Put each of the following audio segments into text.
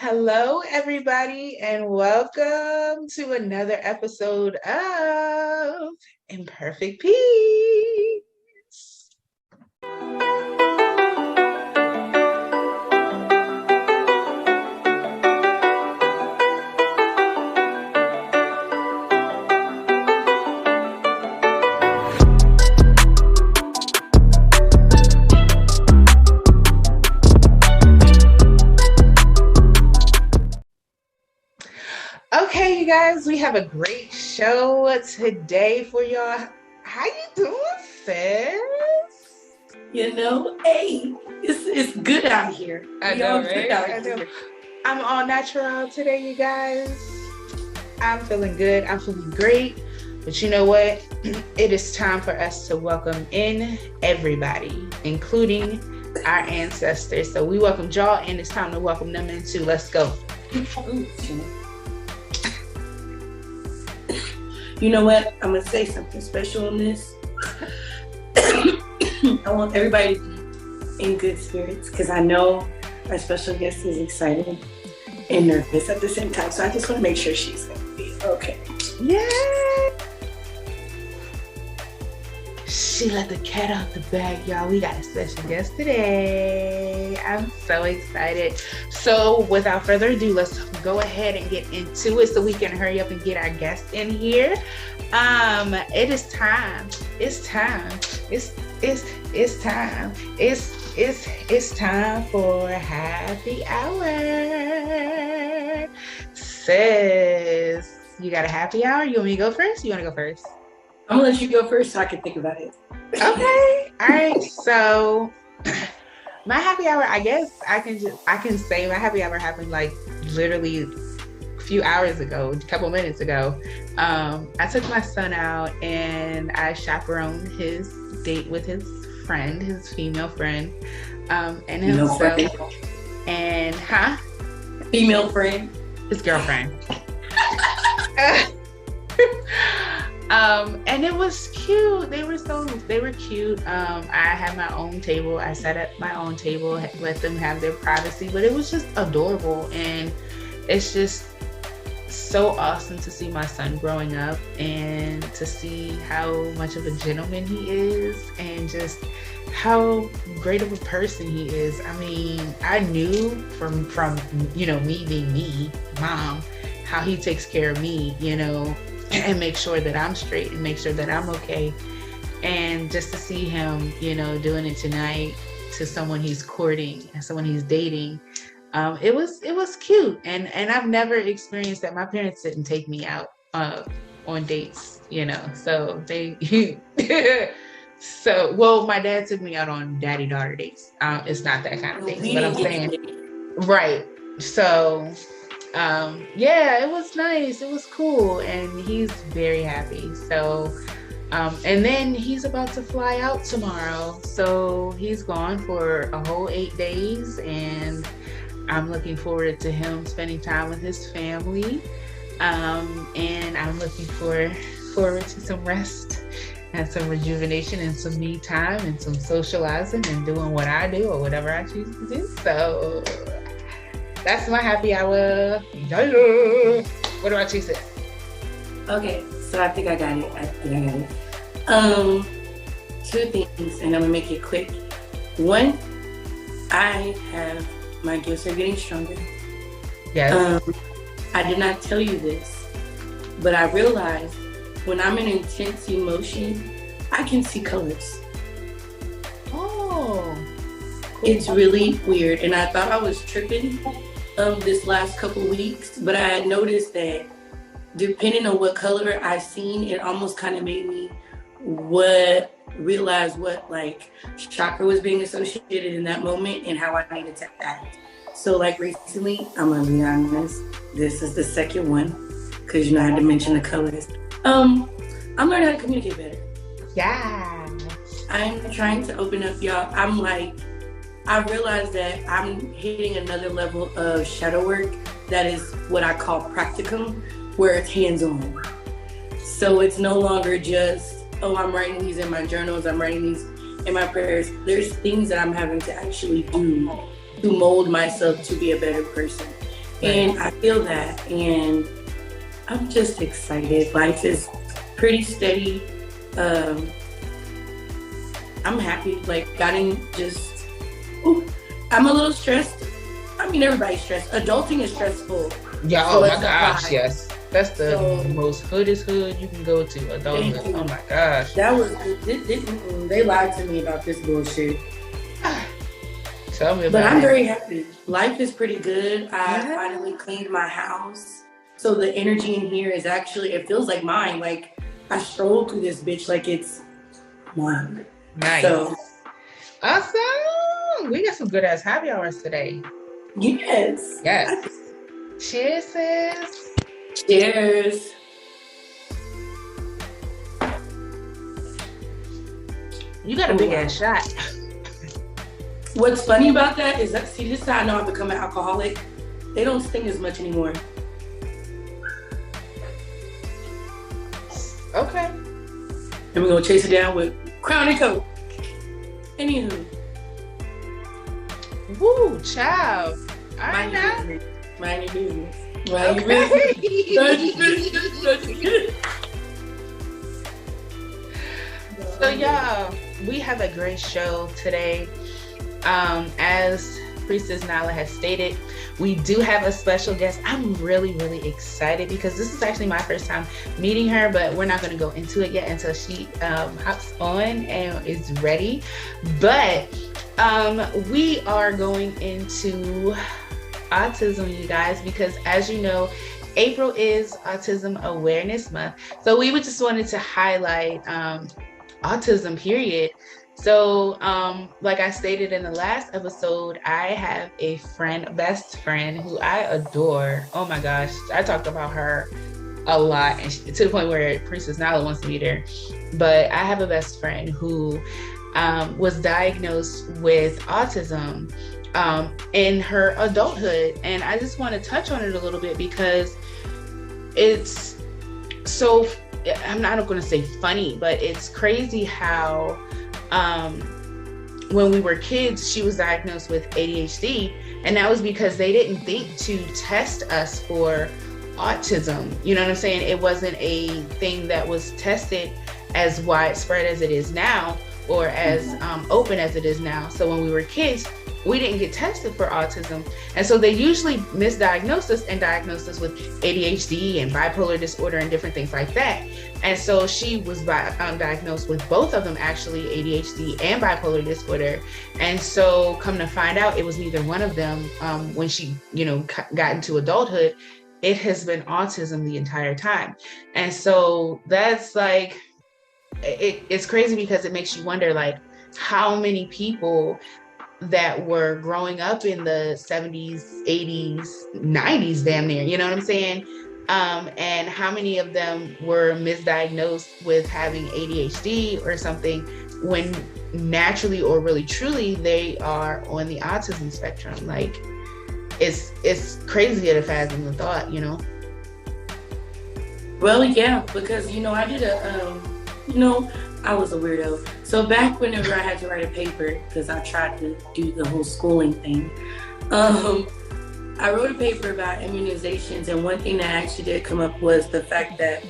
Hello, everybody, and welcome to another episode of Imperfect Peace. Okay, you guys, we have a great show today for y'all. How you doing, sis? Hey, it's good out here. I know, right? I know. I'm all natural today, you guys. I'm feeling good. I'm feeling great. But you know what? It is time for us to welcome in everybody, including our ancestors. So we welcome y'all, and it's time to welcome them in too. Let's go. You know what? I'm going to say something special on this. I want everybody to be in good spirits because I know our special guest is excited and nervous at the same time. So I just want to make sure she's going to be okay. Yay! She let the cat out the bag, y'all. We got a special guest today. I'm so excited. So without further ado, let's go ahead and get into it so we can hurry up and get our guest in here. It is time. It's time. It's time. It's time for happy hour. Sis, you got a happy hour? You want me to go first? You want to go first? I'm gonna let you go first so I can think about it. Okay. All right. So my happy hour, I guess I can say my happy hour happened like literally a few hours ago, a couple minutes ago. I took my son out and I chaperoned his date with his friend, his female friend, and himself. And female friend, his girlfriend. And it was cute. They were cute. I had my own table. I sat at my own table, let them have their privacy, but it was just adorable. And it's just so awesome to see my son growing up and to see how much of a gentleman he is and just how great of a person he is. I mean, I knew from me being me, mom, how he takes care of me, and make sure that I'm straight and make sure that I'm okay. And just to see him, doing it tonight to someone he's courting and someone he's dating, it was cute. And I've never experienced that. My parents didn't take me out on dates, so they well, my dad took me out on daddy-daughter dates. It's not that kind of thing, but I'm saying, right. So yeah, it was nice. It was cool. And he's very happy. So, and then he's about to fly out tomorrow. So he's gone for a whole 8 days. And I'm looking forward to him spending time with his family. And I'm looking forward to some rest and some rejuvenation and some me time and some socializing and doing what I do or whatever I choose to do. So that's my happy hour. Yeah. What about you, sis? Okay, so I think I got it. Two things, and I'm gonna make it quick. One, my gifts are getting stronger. Yes. I did not tell you this, but I realized when I'm in intense emotion, I can see colors. Oh. Cool. It's really weird, and I thought I was tripping this last couple weeks, but I had noticed that depending on what color I seen, it almost kind of made me realize what like chakra was being associated in that moment and how I needed to act. So like recently, I'm gonna be honest, this is the second one because I had to mention the colors. I'm learning how to communicate better. Yeah. I'm trying to open up, y'all. I realized that I'm hitting another level of shadow work that is what I call practicum, where it's hands-on. So it's no longer just, I'm writing these in my journals, I'm writing these in my prayers. There's things that I'm having to actually do to mold myself to be a better person. And I feel that, and I'm just excited. Life is pretty steady. I'm happy. Like, I'm a little stressed. I mean, everybody's stressed. Adulting is stressful. Yeah, so oh my gosh, yes. That's the most hoodest hood you can go to, adulthood. Oh my gosh. That was, they lied to me about this bullshit. Tell me about it. But I'm very happy. Life is pretty good. I finally cleaned my house. So the energy in here is actually, it feels like mine. Like, I stroll through this bitch like it's mine. Nice. So, awesome. We got some good ass happy hours today. Yes. Yes. Cheers, sis. Cheers. You got a big ass shot. What's funny about that is that, see, this is how I know I've become an alcoholic. They don't sting as much anymore. Okay. And we're going to chase it down with Crown and Coke. Anywho. Woo, child. I know. Mind your business. So, y'all, we have a great show today. As Priestess Nyla has stated, we do have a special guest. I'm really, really excited because this is actually my first time meeting her, but we're not going to go into it yet until she hops on and is ready. But we are going into autism, you guys, because as you know, April is Autism Awareness Month. So we just wanted to highlight autism, period. So, like I stated in the last episode, I have a best friend who I adore. Oh my gosh, I talked about her a lot, and to the point where Priestess Nyla wants to meet her. But I have a best friend who was diagnosed with autism in her adulthood, and I just want to touch on it a little bit because it's so, I'm not going to say funny, but it's crazy how when we were kids, she was diagnosed with ADHD, and that was because they didn't think to test us for autism. You know what I'm saying? It wasn't a thing that was tested as widespread as it is now, or as open as it is now. So when we were kids, we didn't get tested for autism. And so they usually misdiagnosed us and diagnosed us with ADHD and bipolar disorder and different things like that. And so she was diagnosed with both of them, actually, ADHD and bipolar disorder. And so come to find out, it was neither one of them when she, got into adulthood. It has been autism the entire time. And so that's like, it's crazy because it makes you wonder, like, how many people that were growing up in the 70s, 80s, 90s, damn near, you know what I'm saying? And how many of them were misdiagnosed with having ADHD or something when naturally or really truly they are on the autism spectrum. Like, it's crazy to fathom the thought, Well, yeah, because, I did I was a weirdo. So back whenever I had to write a paper, because I tried to do the whole schooling thing, I wrote a paper about immunizations, and one thing that actually did come up was the fact that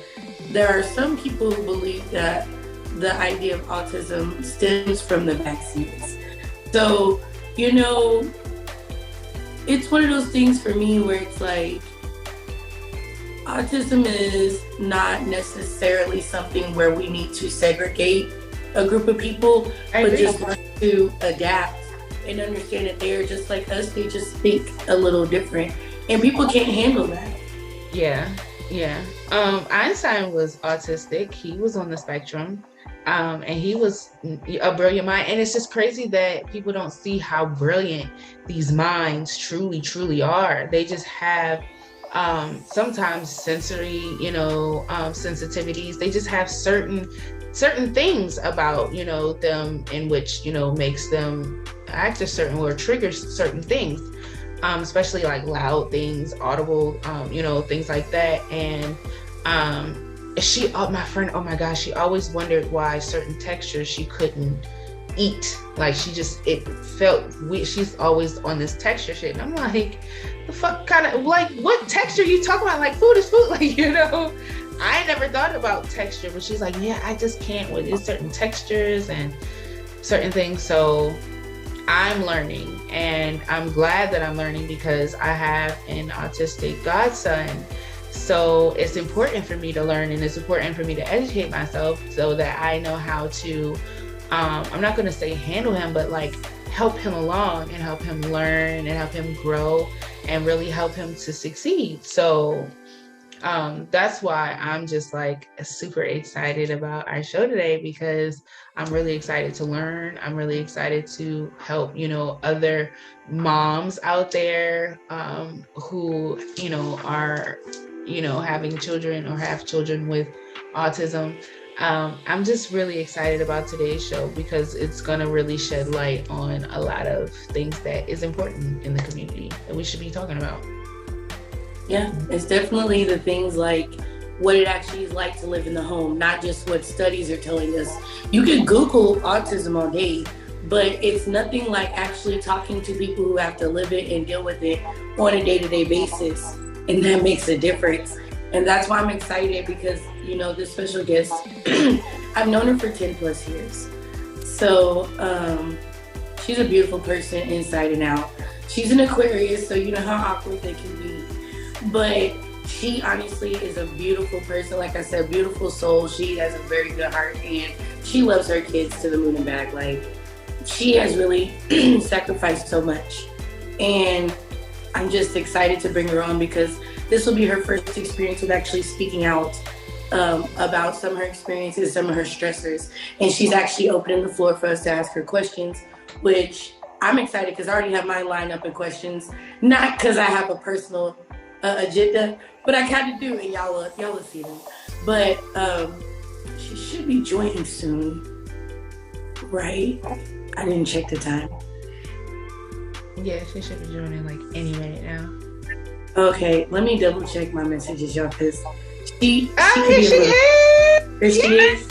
there are some people who believe that the idea of autism stems from the vaccines. So, it's one of those things for me where it's like, autism is not necessarily something where we need to segregate a group of people, but just want to adapt and understand that they're just like us. They just think a little different, and people can't handle that. Yeah. Einstein was autistic. He was on the spectrum, and he was a brilliant mind. And it's just crazy that people don't see how brilliant these minds truly, truly are. They just have sometimes sensory, sensitivities. They just have certain things about, them in which, makes them act a certain way or triggers certain things, especially like loud things, audible, things like that. And my friend, oh my gosh, she always wondered why certain textures she couldn't eat. Like it felt weird. She's always on this texture shit. And I'm like, the fuck kind of, like, what texture you talking about? Like, food is food. Like, you know, I never thought about texture, but she's like, yeah, I just can't with these certain textures and certain things. So I'm learning, and I'm glad that I'm learning because I have an autistic godson. So it's important for me to learn, and it's important for me to educate myself so that I know how to, I'm not going to say handle him, but like help him along and help him learn and help him grow and really help him to succeed. So that's why I'm just like super excited about our show today, because I'm really excited to learn. I'm really excited to help, you know, other moms out there who, you know, are, you know, having children or have children with autism. I'm just really excited about today's show because it's going to really shed light on a lot of things that is important in the community that we should be talking about. Yeah, it's definitely the things like what it actually is like to live in the home, not just what studies are telling us. You can Google autism all day, but it's nothing like actually talking to people who have to live it and deal with it on a day-to-day basis. And that makes a difference. And that's why I'm excited because, you know, this special guest, I've known her for 10 plus years. So she's a beautiful person inside and out. She's an Aquarius, so you know how awkward they can be. But she honestly is a beautiful person. Like I said, beautiful soul. She has a very good heart, and she loves her kids to the moon and back. Like, she has really sacrificed so much. And I'm just excited to bring her on because this will be her first experience with actually speaking out about some of her experiences, some of her stressors. And she's actually opening the floor for us to ask her questions, which I'm excited because I already have mine lined up in questions. Not because I have a personal agenda, but I kind of do, and y'all will see them. But she should be joining soon, right? I didn't check the time. Yeah, she should be joining like any minute now. Okay, let me double check my messages, y'all, because she here she is. Here she is.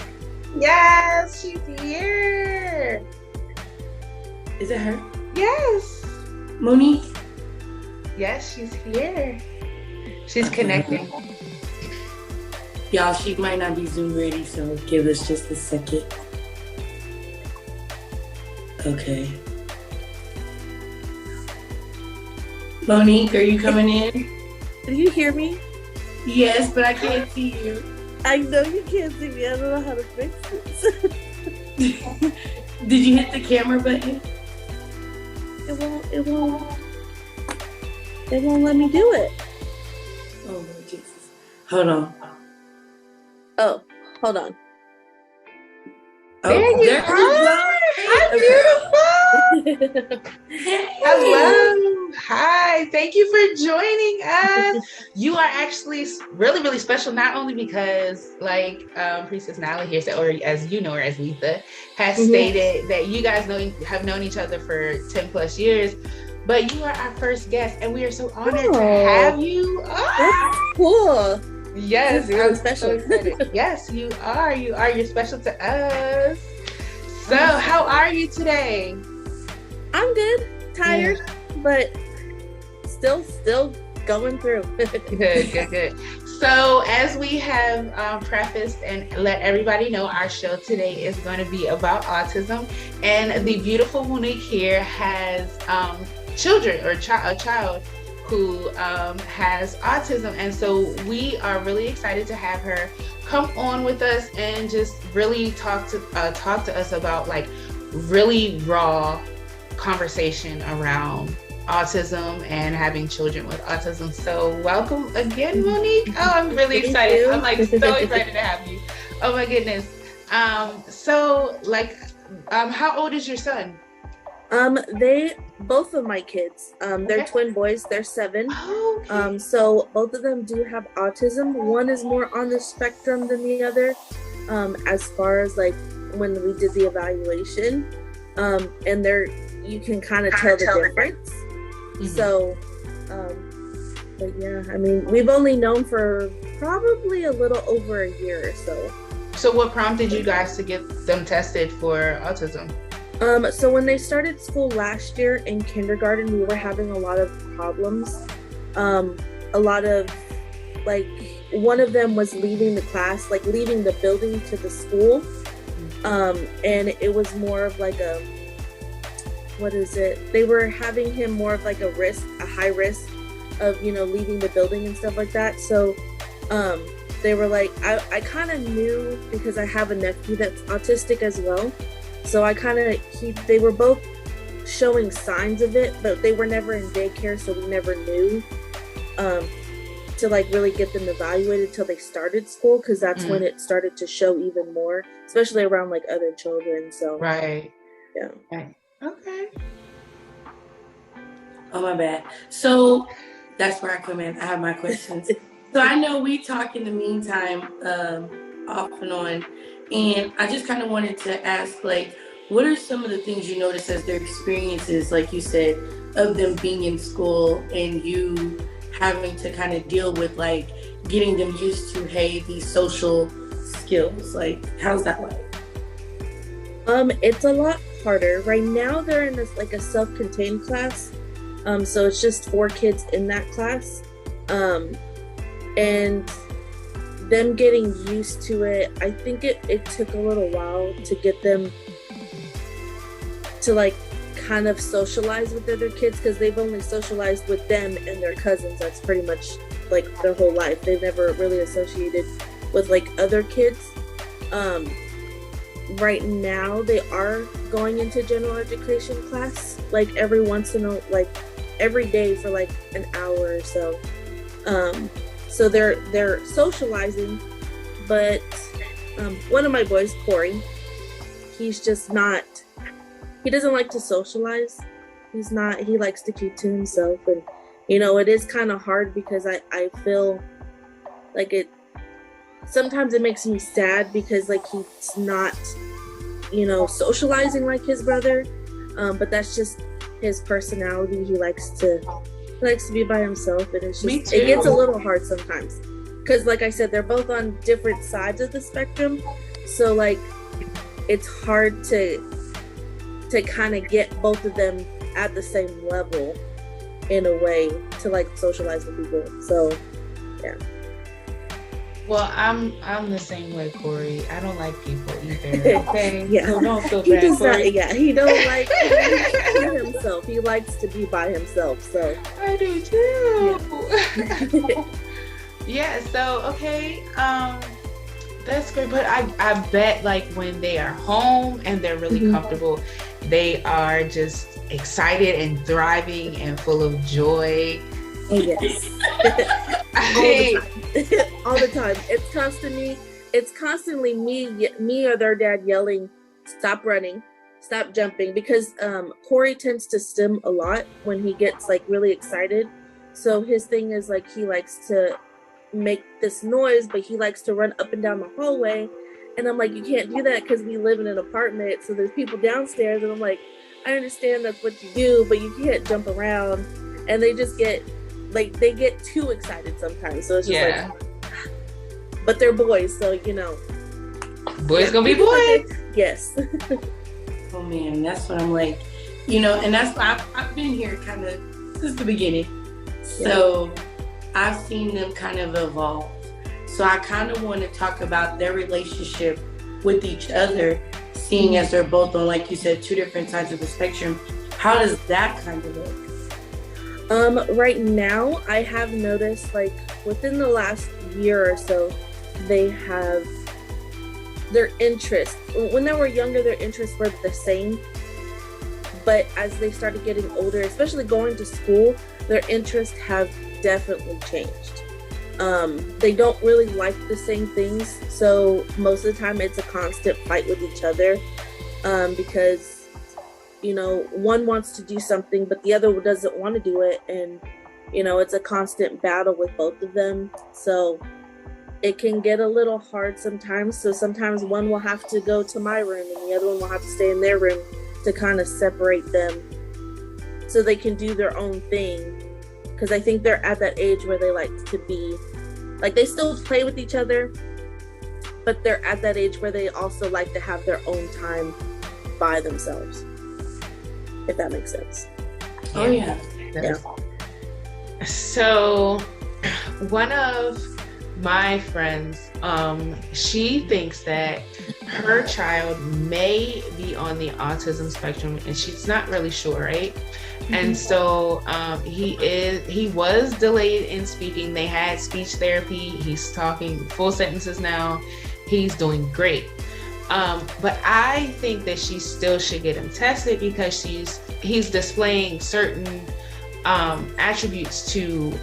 Yes, she's here. Is it her? Yes. Monique? Yes, she's here. She's connecting. Y'all, she might not be Zoom ready, so give us just a second. Okay. Monique, are you coming in? Do you hear me? Yes, but I can't see you. I know you can't see me. I don't know how to fix this. Did you hit the camera button? It won't let me do it. Oh, Lord Jesus. Hold on. Oh, hold on. There you are. How beautiful. Hello. Hi. Thank you for joining us. You are actually really, really special, not only because like Priestess Nyla here, or as you know her as Letha, has stated that you guys have known each other for 10 plus years, but you are our first guest, and we are so honored to have you. That's cool. Yes, I'm special. So yes, you are. You're special to us. So, how are you today? I'm good. Tired, but still going through. Good. So, as we have prefaced and let everybody know, our show today is going to be about autism, and the beautiful Monique here has children or a child who has autism, and so we are really excited to have her come on with us and just really talk to us about like really raw conversation around autism and having children with autism. So welcome again, Monique. Oh, I'm really excited. I'm like so excited to have you. Oh my goodness. So like, how old is your son? Both of my kids, they're twin boys, they're 7. Oh, okay. So both of them do have autism. One is more on the spectrum than the other, as far as like when we did the evaluation, and you can kind of tell the difference. So, but yeah, I mean, we've only known for probably a little over a year or so. So what prompted you guys to get them tested for autism? So when they started school last year in kindergarten, we were having a lot of problems. A lot of, like, one of them was leaving the class, like leaving the building to the school. And it was more of like a, what is it? They were having him more of like a high risk of, leaving the building and stuff like that. So, they were like, I kind of knew because I have a nephew that's autistic as well. So they were both showing signs of it, but they were never in daycare, so we never knew to like really get them evaluated till they started school, because that's when it started to show even more, especially around like other children. So right, yeah, okay. Oh, my bad. So that's where I come in. I have my questions. So I know we talk in the meantime, off and on, and I just kind of wanted to ask, like, what are some of the things you notice as their experiences, like you said, of them being in school and you having to kind of deal with, like, getting them used to, hey, these social skills? Like, how's that like? It's a lot harder. Right now they're in this like a self-contained class. So it's just 4 kids in that class. And them getting used to it, I think it took a little while to get them to like kind of socialize with other kids, because they've only socialized with them and their cousins. That's pretty much like their whole life. They've never really associated with like other kids. Right now they are going into general education class like every day for like an hour or so. So they're socializing, but one of my boys, Corey, he doesn't like to socialize. He likes to keep to himself. And, it is kind of hard because I feel like sometimes it makes me sad because like he's not, socializing like his brother. But that's just his personality. He likes to be by himself, and it's just, it gets a little hard sometimes. Because like I said, they're both on different sides of the spectrum. So like, it's hard to kind of get both of them at the same level in a way to like socialize with people. So yeah. Well, I'm the same way, Corey. I don't like people either. Okay, yeah. So don't feel bad, Corey. He don't like to be himself. He likes to be by himself. So I do too. Yeah. Yeah. So okay. That's great, but I bet like when they are home and they're really comfortable, they are just excited and thriving and full of joy. Oh, yes. All the time. It's constantly me or their dad yelling, "Stop running, stop jumping," because Corey tends to stim a lot when he gets like really excited. So his thing is like he likes to make this noise, but he likes to run up and down the hallway. And I'm like, you can't do that because we live in an apartment, so there's people downstairs. And I'm like, I understand that's what you do, but you can't jump around. And they just get they get too excited sometimes. So it's just like, but they're boys, so boys gonna be boys. Yes. Oh man, that's what I'm like, and that's why I've been here kind of since the beginning. So I've seen them kind of evolve. So I kind of want to talk about their relationship with each other, seeing as they're both on, like you said, 2 different sides of the spectrum. How does that kind of look? Right now, I have noticed, like, within the last year or so, they have their interests. When they were younger, their interests were the same. But as they started getting older, especially going to school, their interests have definitely changed. They don't really like the same things. So most of the time, it's a constant fight with each other because one wants to do something, but the other doesn't want to do it. And, it's a constant battle with both of them. So it can get a little hard sometimes. So sometimes one will have to go to my room and the other one will have to stay in their room to kind of separate them so they can do their own thing. Because I think they're at that age where they like to be, like, they still play with each other, but they're at that age where they also like to have their own time by themselves. if that makes sense. Oh yeah. Yeah. So one of my friends, she thinks that her child may be on the autism spectrum, and she's not really sure, right? And so he was delayed in speaking. They had speech therapy. He's talking full sentences now. He's doing great. But I think that she still should get him tested because he's displaying certain attributes to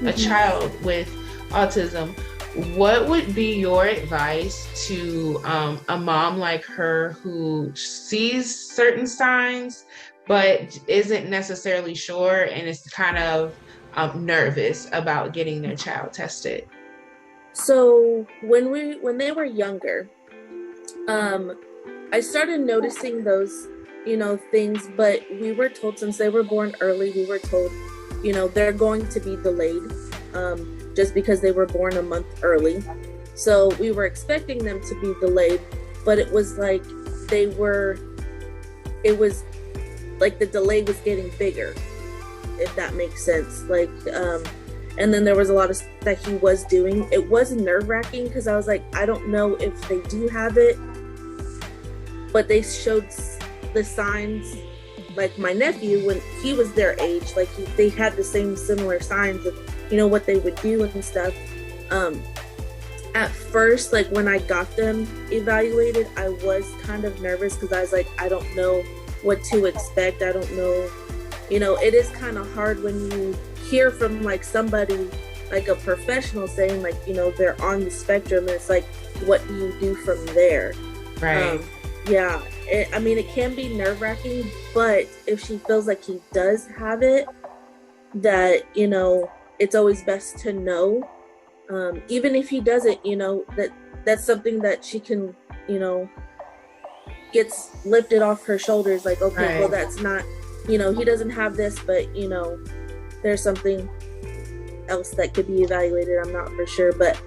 a child with autism. What would be your advice to a mom like her who sees certain signs but isn't necessarily sure and is kind of nervous about getting their child tested? So when they were younger, I started noticing those, things, but we were told since they were born early, we were told, they're going to be delayed, just because they were born a month early. So we were expecting them to be delayed, but it was like the delay was getting bigger, if that makes sense. And then there was a lot of stuff that he was doing. It was nerve-wracking because I was like, I don't know if they do have it, but they showed the signs. Like my nephew, when he was their age, they had the same similar signs of, what they would do and stuff. At first, when I got them evaluated, I was kind of nervous because I was like, I don't know what to expect. I don't know, it is kind of hard when you hear from like a professional saying they're on the spectrum, and it's like, what do you do from there? Right. Yeah. It can be nerve-wracking, but if she feels like he does have it, that, it's always best to know. Even if he doesn't, that's something that she can, gets lifted off her shoulders. Like, okay, right. Well, that's not, he doesn't have this, but, there's something else that could be evaluated. I'm not for sure, but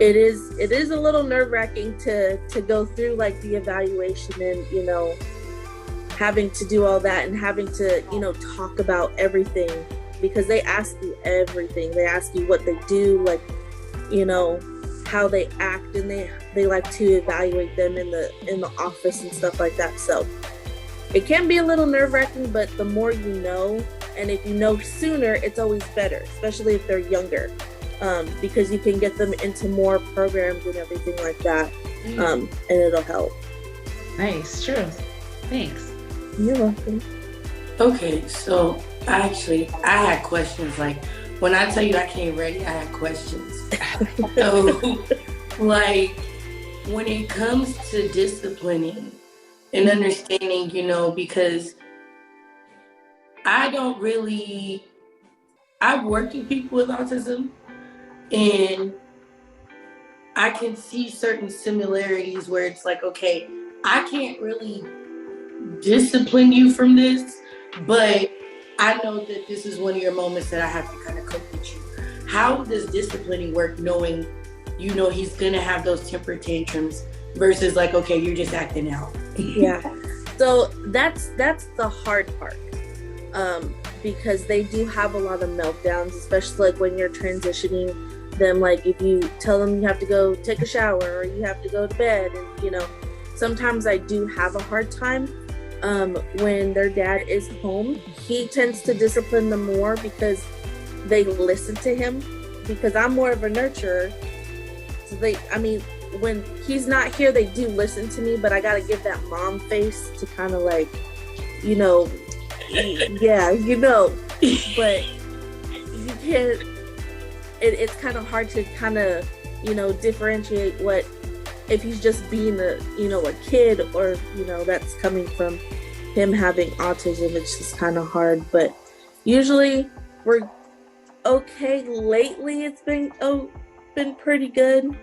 it is a little nerve-wracking to go through the evaluation and, having to do all that and having to, talk about everything, because they ask you everything. They ask you what they do, how they act, and they like to evaluate them in the office and stuff like that. So it can be a little nerve-wracking, but the more you know, and if you know sooner, it's always better, especially if they're younger, because you can get them into more programs and everything like that, and it'll help. Nice, true. Thanks. You're welcome. Okay, so I had questions. Like, when I tell you I came ready, I had questions. So, when it comes to disciplining and understanding, because I've worked with people with autism, and I can see certain similarities where it's like, okay, I can't really discipline you from this, but I know that this is one of your moments that I have to kind of cope with you. How does disciplining work, knowing, he's gonna have those temper tantrums versus okay, you're just acting out? Yeah. So that's the hard part, because they do have a lot of meltdowns, especially when you're transitioning them. If you tell them you have to go take a shower or you have to go to bed, and sometimes I do have a hard time when their dad is home. He tends to discipline them more because they listen to him, because I'm more of a nurturer. So when he's not here, they do listen to me, but I gotta give that mom face to kind of yeah, but you can't, it's kind of hard to kind of, differentiate what, if he's just being a kid, or, that's coming from him having autism. It's just kind of hard, but usually we're okay. Lately it's been pretty good,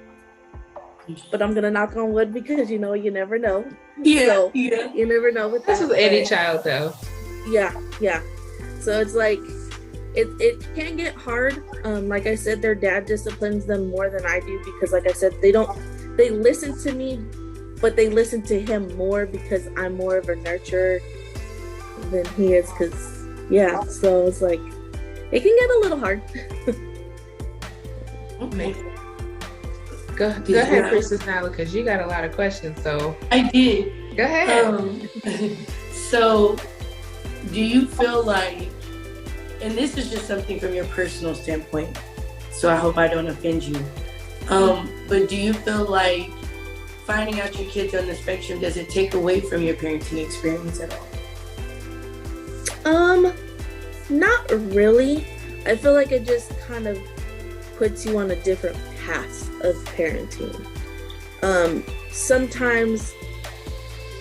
but I'm gonna knock on wood because you never know. Yeah, you never know with this that. is any child though. Yeah. So it's it can get hard. Like I said, their dad disciplines them more than I do, because like I said, they listen to me, but they listen to him more because I'm more of a nurturer. than he is, because so it's like it can get a little hard. Okay. Go ahead, Priestess Nyla, because you got a lot of questions. So I did. Go ahead. So, do you feel like, and this is just something from your personal standpoint, so I hope I don't offend you, but do you feel like finding out your kids on the spectrum, does it take away from your parenting experience at all? Not really. I feel like it just kind of puts you on a different path of parenting. Sometimes,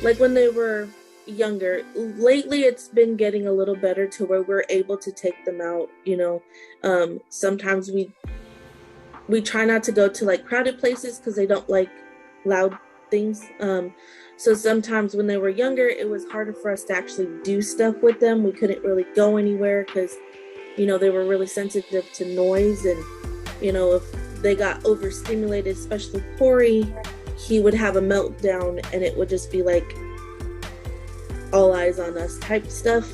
like when they were younger, lately it's been getting a little better to where we're able to take them out, sometimes we try not to go to like crowded places because they don't like loud things. So sometimes when they were younger, it was harder for us to actually do stuff with them. We couldn't really go anywhere because they were really sensitive to noise, and if they got overstimulated, especially Corey, he would have a meltdown and it would just be like all eyes on us type stuff.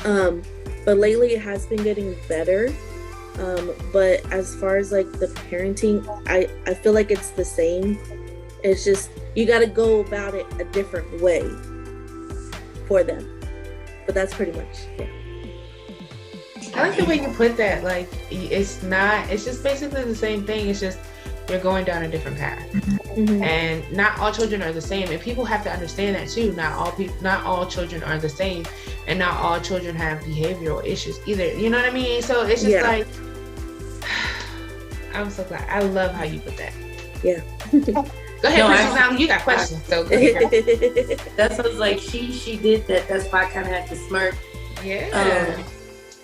But lately it has been getting better. But as far as like the parenting, I feel like it's the same. It's just you got to go about it a different way for them. But that's pretty much I like the way you put that. Like, it's just basically the same thing. It's just you're going down a different path. Mm-hmm. And not all children are the same. And people have to understand that too. Not all children are the same. And not all children have behavioral issues either. You know what I mean? So it's just like, I'm so glad. I love how you put that. Yeah. Go ahead, Princess Nyla. You got questions. So go ahead. That's what I was like, she did that. That's why I kind of had to smirk. Yeah.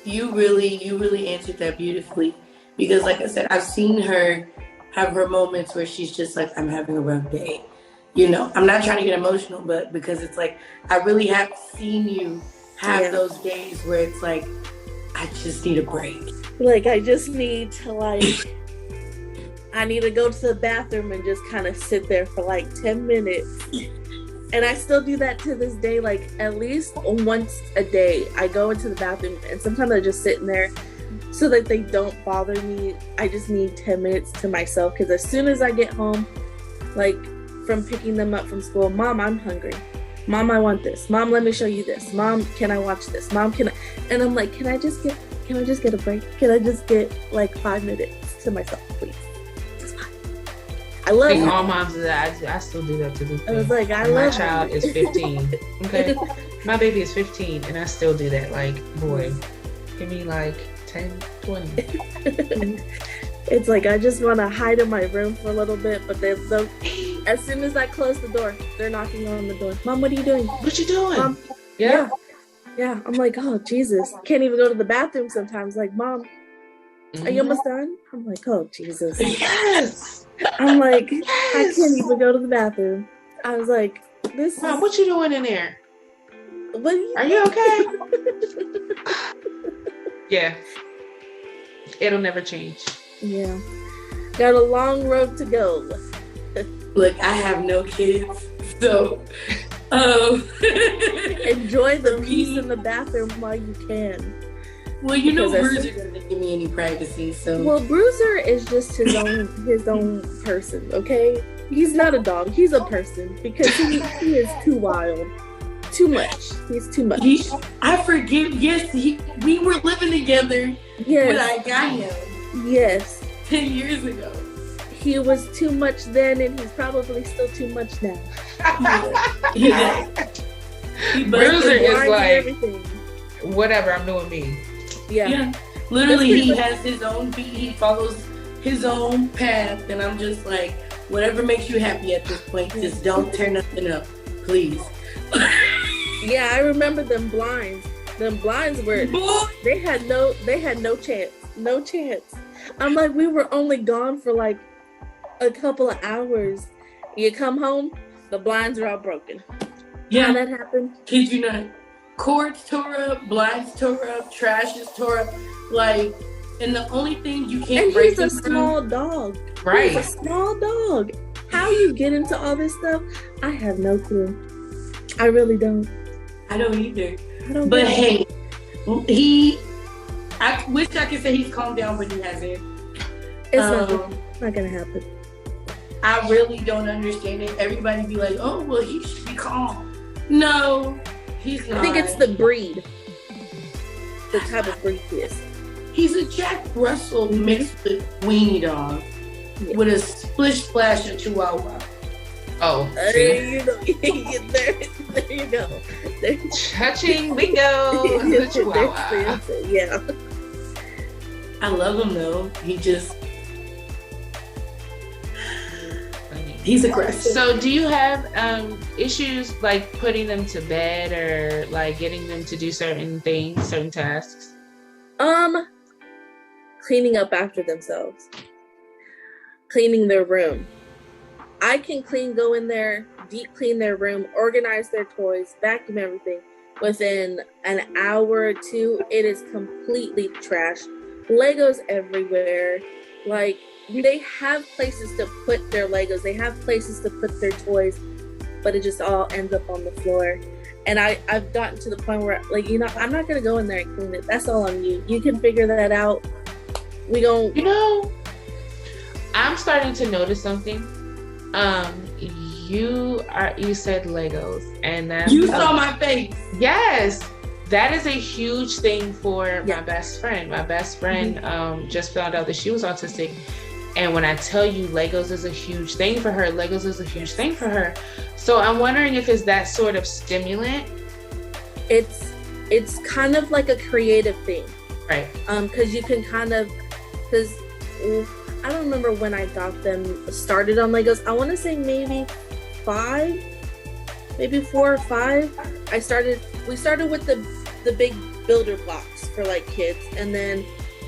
You really answered that beautifully, because like I said, I've seen her have her moments where she's just like, I'm having a rough day. I'm not trying to get emotional, but because it's like, I really have seen you have those days where it's like, I just need a break. Like, I just need to I need to go to the bathroom and just kind of sit there for like 10 minutes. And I still do that to this day, like at least once a day. I go into the bathroom and sometimes I just sit in there so that they don't bother me. I just need 10 minutes to myself, because as soon as I get home, like from picking them up from school, Mom, I'm hungry. Mom, I want this. Mom, let me show you this. Mom, can I watch this? Mom, can I? And I'm like, can I just get a break? Can I just get like 5 minutes to myself, please? I love it. All moms do that. I still do that to this day. I was like, my child is 15. Okay, my baby is 15, and I still do that. Like, boy, give me like 10, 20. It's like I just want to hide in my room for a little bit, but as soon as I close the door, they're knocking on the door. Mom, what are you doing? What you doing? Mom, yeah. I'm like, oh Jesus, can't even go to the bathroom sometimes. Like, Mom, are you almost done? I'm like, oh Jesus. Yes. I'm like, I can't even go to the bathroom. I was like, Mom, what you doing in there? Are you okay? Yeah. It'll never change. Yeah. Got a long road to go. Look, I have no kids, so enjoy the peace in the bathroom while you can. Well, Bruiser doesn't give me any privacy, so. Well, Bruiser is just his own person, okay? He's not a dog, he's a person, because he is too wild. Too much. He's too much. I forget, yes, we were living together when I got him. Yes. 10 years ago. He was too much then, and he's probably still too much now. Yeah. Bruiser is like, everything. Whatever, I'm doing me. Yeah. Literally, he has his own beat. He follows his own path, and I'm just like, whatever makes you happy at this point, just don't tear nothing up, please. Yeah, I remember them blinds. Them blinds were they had no chance. No chance. I'm like, we were only gone for like a couple of hours. You come home, the blinds are all broken. Yeah, how that happened? Kid you not. Cords tore up, blinds tore up, trash is tore up. Like, and the only thing you can't break. And he's a small dog. Right. He's a small dog. How you get into all this stuff, I have no clue. I really don't. I don't either. I don't But get it. hey, I wish I could say he's calmed down, but he hasn't. It's not gonna happen. I really don't understand it. Everybody be like, oh, well, he should be calm. No, he's not. I think it's the breed. The type of breed he is. He's a Jack Russell mixed with Weenie Dog with a splish splash of Chihuahua. Oh, There you go. There you go. touching bingo. The Chihuahua. Yeah. I love him though. He's aggressive. So do you have issues like putting them to bed or like getting them to do certain things, certain tasks? Cleaning up after themselves. Cleaning their room. I can go in there, deep clean their room, organize their toys, vacuum everything. Within an hour or two, it is completely trash. Legos everywhere. Like, they have places to put their Legos. They have places to put their toys, but it just all ends up on the floor. And I've gotten to the point where, like, I'm not going to go in there and clean it. That's all on you. You can figure that out. I'm starting to notice something. You said Legos, and that you saw my face. Yes, that is a huge thing for my best friend. My best friend just found out that she was autistic, and when I tell you Legos is a huge thing for her, Legos is a huge thing for her. So I'm wondering if it's that sort of stimulant. It's kind of like a creative thing, right? Because you can because I don't remember when I got them started on Legos. I want to say maybe 4 or 5. We started with the big builder blocks for like kids, and then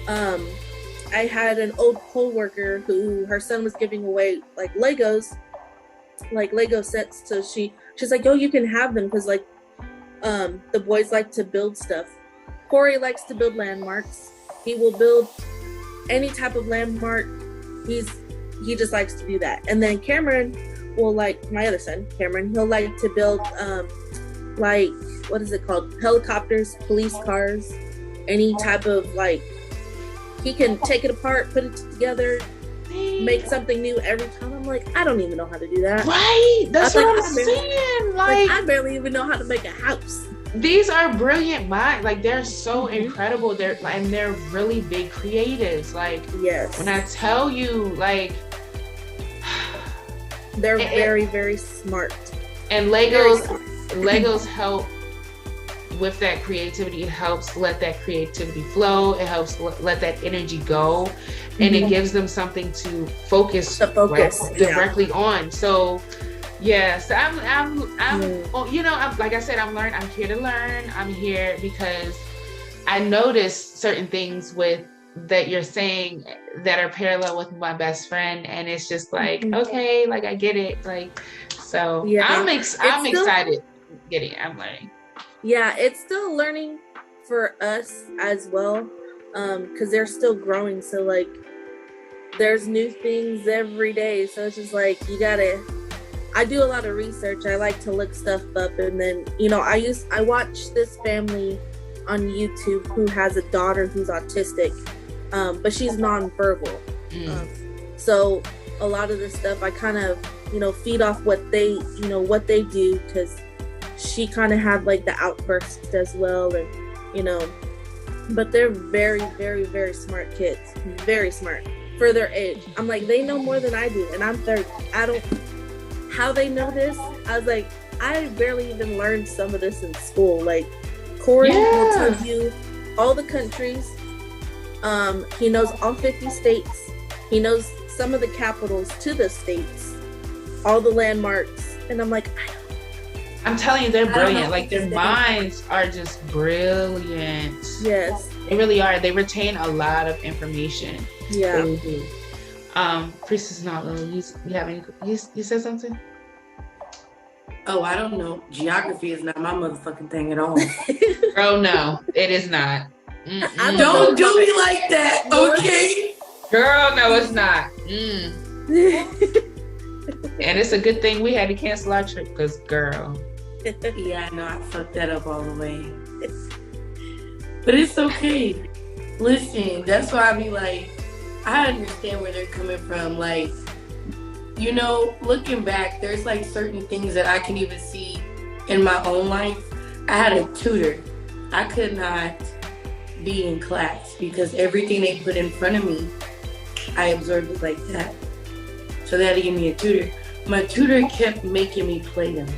I had an old coworker who her son was giving away like Legos, like Lego sets. So she's like, "Yo, you can have them," because like the boys like to build stuff. Corey likes to build landmarks. He will build any type of landmark. He just likes to do that. And then Cameron will, like my other son, Cameron, he'll like to build like, what is it called? Helicopters, police cars, any type of like, he can take it apart, put it together, make something new every time. I'm like, I don't even know how to do that. Right. That's what I'm saying. Like, I barely even know how to make a house. These are brilliant minds. Like, they're so incredible. They're really big creatives. Like, yes. When I tell you, like, they're very, very smart. And Legos help with that creativity. It helps let that creativity flow. It helps let that energy go, and it gives them something to focus directly on. So. Yes, I'm like I said, I'm here to learn. I'm here because I noticed certain things that you're saying that are parallel with my best friend, and it's just like, okay, like I get it. Like, so I'm excited I'm learning. Yeah, it's still learning for us as well, because they're still growing. So like, there's new things every day. So it's just like, I do a lot of research. I like to look stuff up, and then I watch this family on YouTube who has a daughter who's autistic, but she's nonverbal. So a lot of this stuff I kind of feed off what they do, because she kind of had like the outbursts as well, and but they're very, very, very smart kids, very smart for their age. I'm like, they know more than I do, and I'm 30. How they know this? I was like, I barely even learned some of this in school. Like, Corey will tell you all the countries. He knows all 50 states. He knows some of the capitals to the states, all the landmarks. And I'm like, I'm telling you, they're brilliant. Like, their minds are just brilliant. Yes. They really are. They retain a lot of information. Yeah. They do. Priestess Nyla, you said something? Oh, I don't know. Geography is not my motherfucking thing at all. Oh no, it is not. Don't do me like that, okay? Girl, no, it's not. And it's a good thing we had to cancel our trip, because girl. Yeah, I know I fucked that up all the way. But it's okay. Listen, that's why I be like, I understand where they're coming from. Like, you know, looking back, there's like certain things that I can even see in my own life. I had a tutor. I could not be in class because everything they put in front of me, I absorbed it like that. So they had to give me a tutor. My tutor kept making me play them.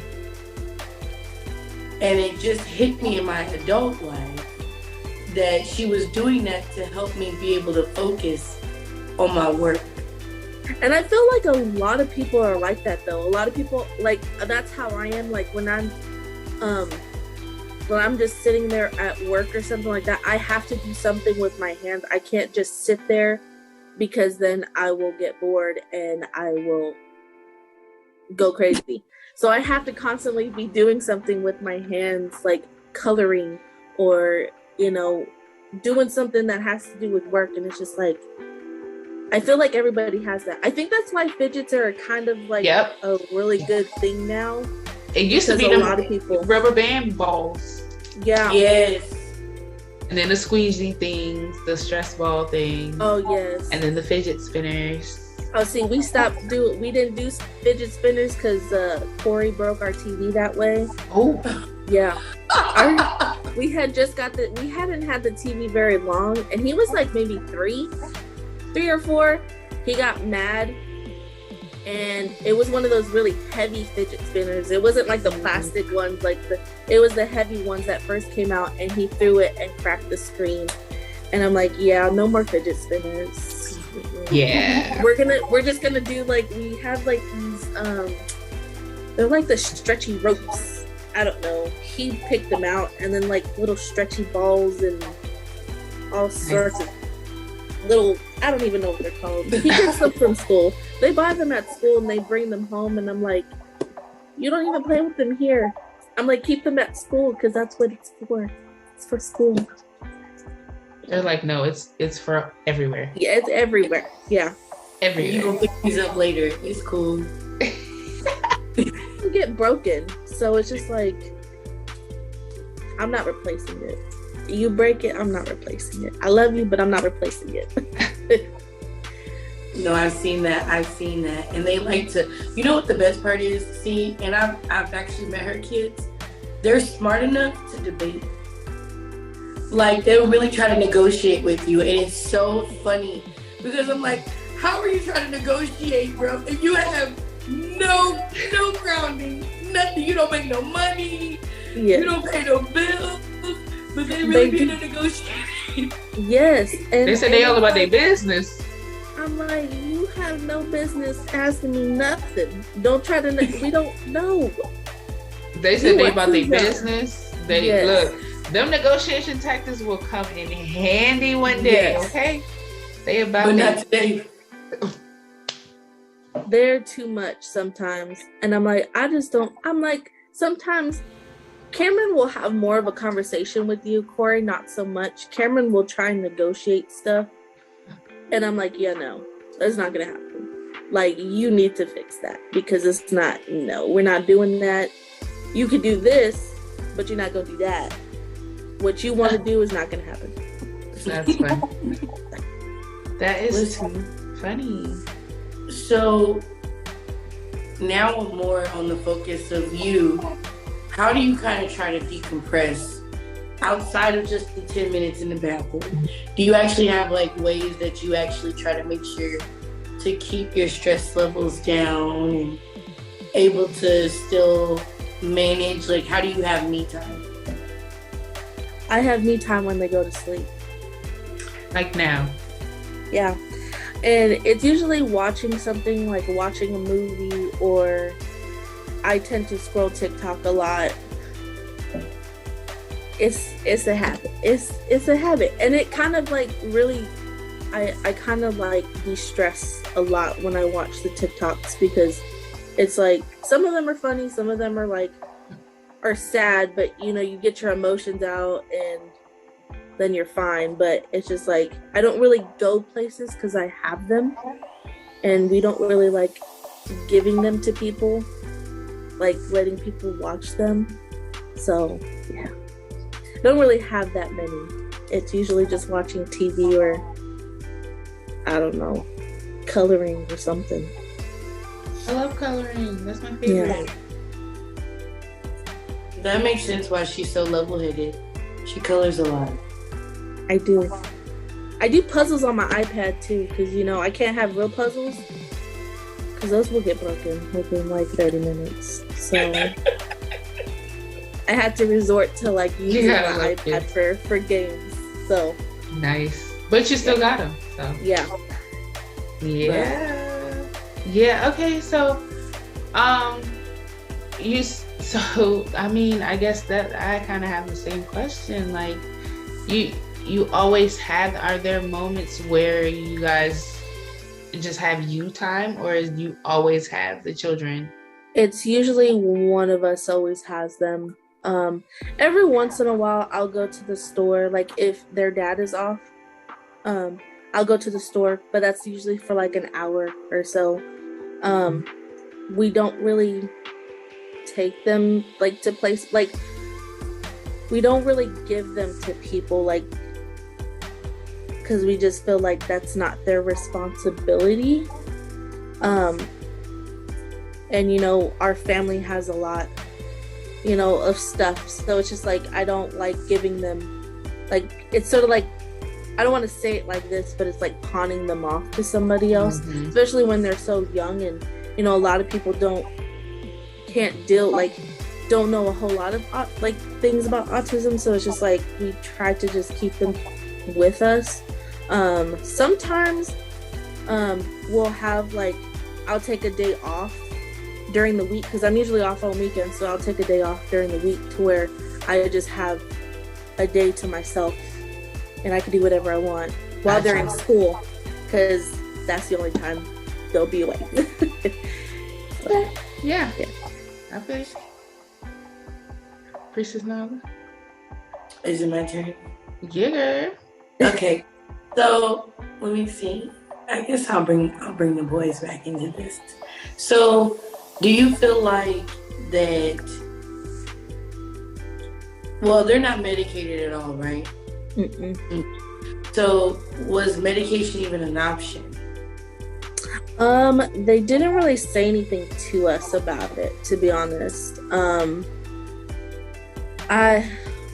And it just hit me in my adult life that she was doing that to help me be able to focus on my work. And I feel like a lot of people are like that though. A lot of people, like, that's how I am. Like when I'm just sitting there at work or something like that, I have to do something with my hands. I can't just sit there because then I will get bored and I will go crazy. So I have to constantly be doing something with my hands, like coloring or, you know, doing something that has to do with work. And it's just like, I feel like everybody has that. I think that's why fidgets are kind of like a really good thing now. It used to be a lot of people rubber band balls. Yeah. Yes. And then the squeezy things, the stress ball thing. Oh yes. And then the fidget spinners. Oh, see, we didn't do fidget spinners because Corey broke our TV that way. Oh. Yeah. We hadn't had the TV very long, and he was like maybe three or four. He got mad, and it was one of those really heavy fidget spinners. It wasn't like the plastic ones, it was the heavy ones that first came out, and he threw it and cracked the screen. And I'm like, yeah, no more fidget spinners. Yeah. We're just gonna do like, we have like these they're like the stretchy ropes. I don't know. He picked them out, and then like little stretchy balls and all sorts of little, I don't even know what they're called. He gets them from school. They buy them at school and they bring them home, and I'm like, you don't even play with them here. I'm like, keep them at school because that's what it's for. It's for school. They're like, no, it's for everywhere. Yeah, it's everywhere. Yeah. Everywhere. You gonna pick these up later. It's cool. You get broken. So it's just like, I'm not replacing it. You break it, I'm not replacing it. I love you, but I'm not replacing it. No, I've seen that. And they like to, you know what the best part is? See, and I've actually met her kids. They're smart enough to debate. Like, they'll really try to negotiate with you. And it's so funny because I'm like, how are you trying to negotiate, bro? If you have no grounding, nothing, you don't make no money, you don't pay no bills, but they really need to negotiate. Yes. And they said they all about their business. I'm like, you have no business asking me nothing. Don't try to, we don't know. They said they about their business. They look, them negotiation tactics will come in handy one day, okay? They about but not today. They're too much sometimes. And I'm like, I'm like, sometimes Cameron will have more of a conversation with you. Corey, not so much. Cameron will try and negotiate stuff. And I'm like, yeah, no, that's not going to happen. Like, you need to fix that because it's not, no, we're not doing that. You could do this, but you're not going to do that. What you want to do is not going to happen. That's funny. That is too funny. So now I'm more on the focus of you. How do you kind of try to decompress outside of just the 10 minutes in the bathroom? Do you actually have like ways that you actually try to make sure to keep your stress levels down and able to still manage? Like, how do you have me time? I have me time when they go to sleep. Like now. Yeah. And it's usually watching something, like watching a movie, or I tend to scroll TikTok a lot. It's a habit. It's a habit. And it kind of like really, I kind of like de-stress a lot when I watch the TikToks because it's like, some of them are funny, some of them are sad, but you know, you get your emotions out and then you're fine. But it's just like, I don't really go places because I have them and we don't really like giving them to people. like letting people watch them. So yeah, don't really have that many. It's usually just watching TV or I don't know, coloring or something. I love coloring. That's my favorite. Yeah. That makes sense why she's so level-headed. She colors a lot. I do. I do puzzles on my iPad too, because I can't have real puzzles because those will get broken within like 30 minutes. So I had to resort to like using my iPad for games. So nice, but you still got them. So yeah. Okay, so I mean, I guess that I kind of have the same question. Like, you always have. Are there moments where you guys just have you time, or you always have the children? It's usually one of us always has them. Every once in a while, I'll go to the store. Like if their dad is off, I'll go to the store, but that's usually for like an hour or so. We don't really take them like to place, like we don't really give them to people, like, because we just feel like that's not their responsibility. And our family has a lot of stuff, so it's just like I don't like giving them, like, it's sort of like, I don't want to say it like this, but it's like pawning them off to somebody else, especially when they're so young. And a lot of people don't know a whole lot of like things about autism, so it's just like we try to just keep them with us. Sometimes we'll have, like, I'll take a day off during the week because I'm usually off on weekends, so I'll take a day off during the week to where I just have a day to myself and I can do whatever I want while they're in school, because that's the only time they'll be away. Yeah. I feel you. Priestess Nyla? Is it my turn? Yeah, girl. Okay. So let me see. I guess I'll bring the boys back into this. So do you feel like that, well, they're not medicated at all, right? So was medication even an option? They didn't really say anything to us about it, to be honest.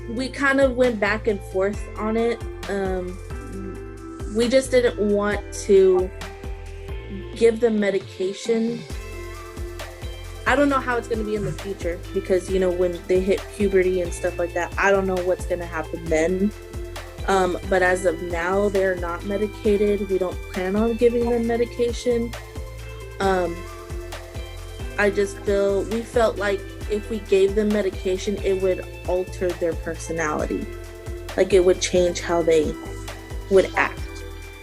We kind of went back and forth on it. We just didn't want to give them medication. I don't know how it's going to be in the future, because when they hit puberty and stuff like that, I don't know what's going to happen then. But as of now, they're not medicated. We don't plan on giving them medication. We felt like if we gave them medication, it would alter their personality. Like it would change how they would act.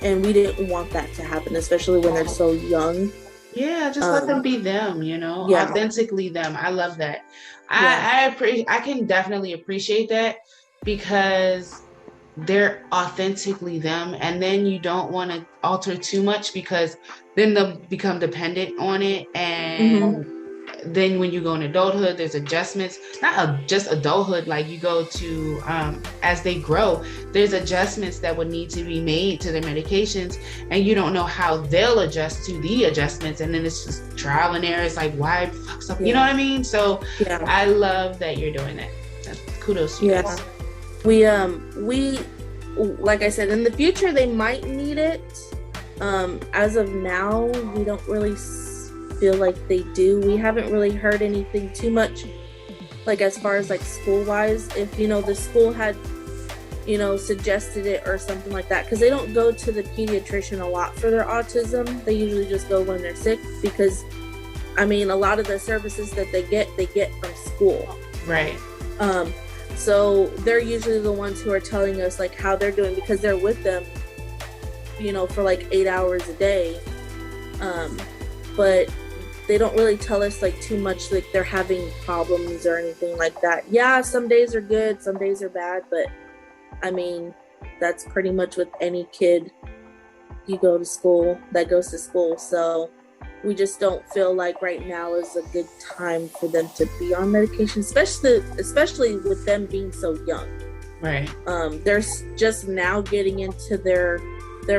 And we didn't want that to happen, especially when they're so young. Yeah, just let them be them, authentically them. I love that. I can definitely appreciate that, because they're authentically them, and then you don't want to alter too much, because then they'll become dependent on it. And then when you go in adulthood, there's adjustments, not just adulthood, like you go to as they grow, there's adjustments that would need to be made to their medications, and you don't know how they'll adjust to the adjustments, and then it's just trial and error. It's like, why fuck something, you know what I mean? So I love that you're doing that. Kudos to you guys. We like I said, in the future they might need it. As of now, we don't really feel like they do. We haven't really heard anything too much, like as far as like school wise, if the school had suggested it or something like that, because they don't go to the pediatrician a lot for their autism. They usually just go when they're sick, because a lot of the services that they get from school, right? So they're usually the ones who are telling us like how they're doing, because they're with them for like 8 hours a day. But they don't really tell us like too much, like they're having problems or anything like that. Yeah, some days are good, some days are bad, but that's pretty much with any kid that goes to school. So we just don't feel like right now is a good time for them to be on medication, especially with them being so young. Right. They're just now getting into their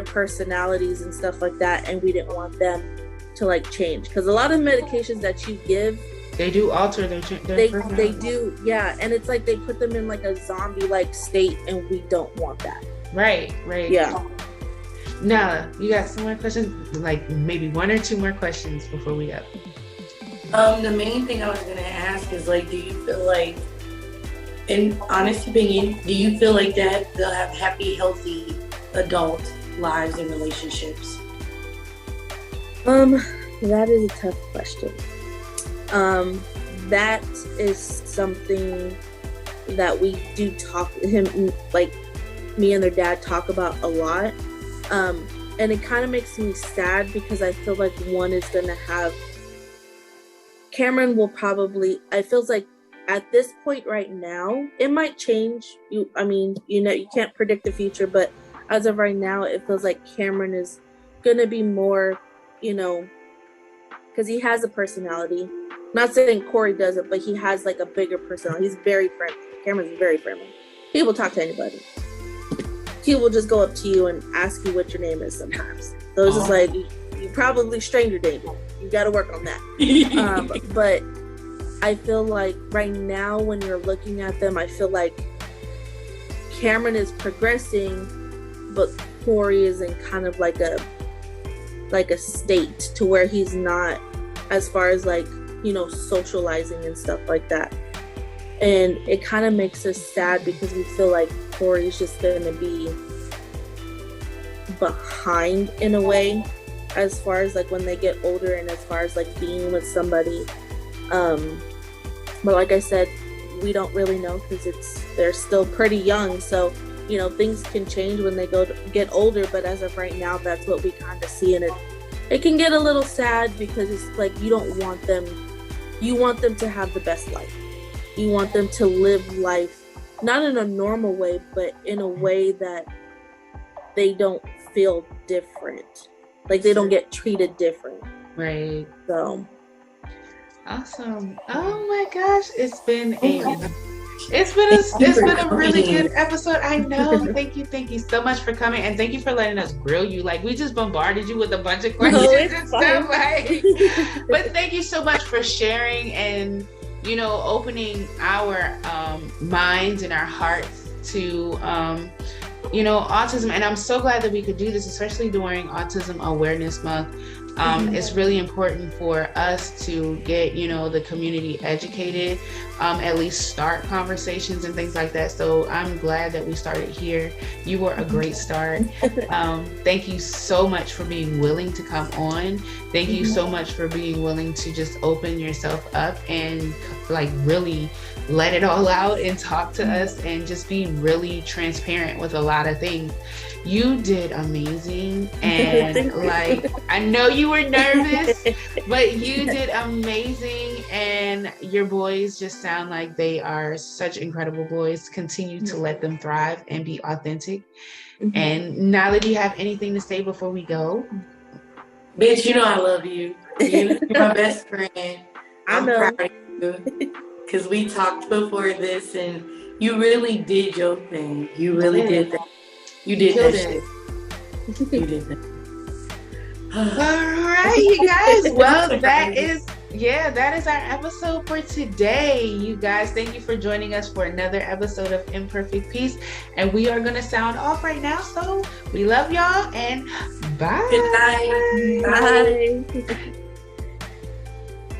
personalities and stuff like that, and we didn't want them to like change, because a lot of medications that you give, they do alter their they do, yeah, and it's like they put them in like a zombie like state, and we don't want that. Right. Yeah. Now, you got some more questions? Like maybe one or two more questions before we go. The main thing I was gonna ask is like, do you feel like, in honest opinion, do you feel like that they'll have happy, healthy adult lives and relationships? That is a tough question. That is something that we do talk, like me and their dad talk about a lot. And it kind of makes me sad, because I feel like one is going to have, Cameron will probably, I feels like at this point right now, it might change. You can't predict the future, but as of right now, it feels like Cameron is going to be more, because he has a personality. Not saying Corey doesn't, but he has like a bigger personality. He's very friendly. Cameron's very friendly. He will talk to anybody. He will just go up to you and ask you what your name is sometimes. So it's just like, you probably stranger dating. You got to work on that. But I feel like right now when you're looking at them, I feel like Cameron is progressing, but Corey is in kind of like a state to where he's not, as far as like, socializing and stuff like that. And it kind of makes us sad, because we feel like Corey's just going to be behind in a way, as far as like when they get older, and as far as like being with somebody. But like I said, we don't really know, because they're still pretty young. So, things can change when they get older. But as of right now, that's what we kind of see. And it can get a little sad, because it's like you want them to have the best life. You want them to live life, not in a normal way, but in a way that they don't feel different. Like they don't get treated different. Right. So. Awesome. Oh my gosh. It's been a really good episode. I know. Thank you so much for coming, and thank you for letting us grill you. Like, we just bombarded you with a bunch of questions and stuff. Like, but thank you so much for sharing and opening our minds and our hearts to autism. And I'm so glad that we could do this, especially during Autism Awareness Month. It's really important for us to get, the community educated, at least start conversations and things like that. So I'm glad that we started here. You were a great start. Thank you so much for being willing to come on. Thank you so much for being willing to just open yourself up and like really let it all out and talk to us and just be really transparent with a lot of things. You did amazing, and like, I know you were nervous, but you did amazing, and your boys just sound like they are such incredible boys. Continue to let them thrive and be authentic. And Nyla, do you have anything to say before we go? Bitch, I love you. You're my best friend. I'm proud of you, because we talked before this, and you really did your thing. You really did that. You did that shit. You did that. All right, you guys. Well, that is our episode for today. You guys, thank you for joining us for another episode of Imperfect Peace. And we are going to sound off right now. So we love y'all, and bye. Good night. Bye.